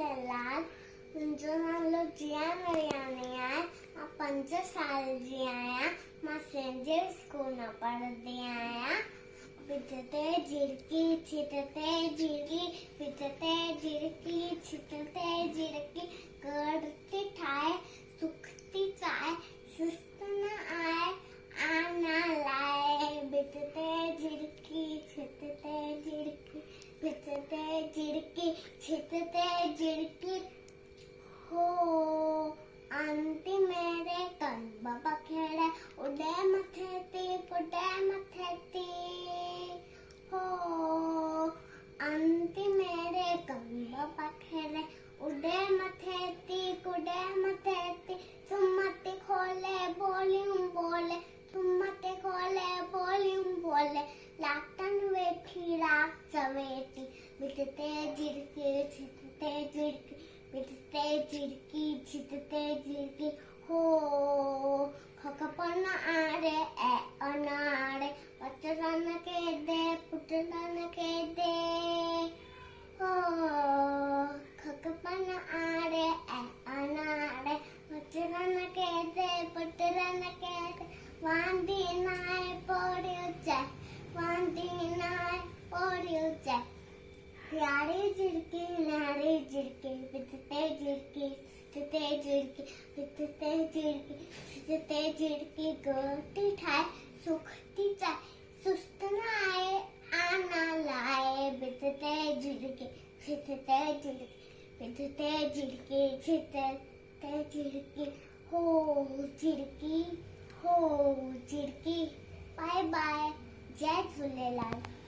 झूलेलाल। मुंहिंजो नालो जिया नरियानी आहे। मां 5 साल जी आहियां। मां सेंट जेम्स स्कूल में पढ़ंदी आहियां। विचते झिरकी छिटते झिरकी विचते झिरकी छिटते झिरकी करती ठाए सुखती चाहे सुस्त न आए आना लाए। विचते झिरकी छिटते झिरकी विचते झिरकी छिटते झिरकी हो आंटी मेरे कन बाबा खेड़े उड़े मथेती पुड़े मथेती हो आंटी मेरे कन बाबा खेड़े उड़े मथेती कुड़े मथेती सुमति खोले वॉल्यूम बोले सुमति खोले वॉल्यूम बोले लाटन वेठी रात सवेती विचते झिरकी छिटते झिरकी विचते झिरकी छिटते झिरकी हो खखपन आरे ए अनारे वचरन के दे पुटरन के दे हो खखपन आरे ए अनारे वचरन के दे पुटरन के दे वांदी नाय पड़ियो जाए वांदी नाय पड़ियो जाए यारी झिरकी विचते झिरकी छिटते झिरकी विचते झिरकी छिटते झिरकी गोटी ठाए सुखती चाहे सुस्त न आए आना लाए। विचते झिरकी छिटते झिरकी विचते झिरकी छिटते झिरकी हो झिरकी हो झिरकी। Bye bye. जय झूलेलाल।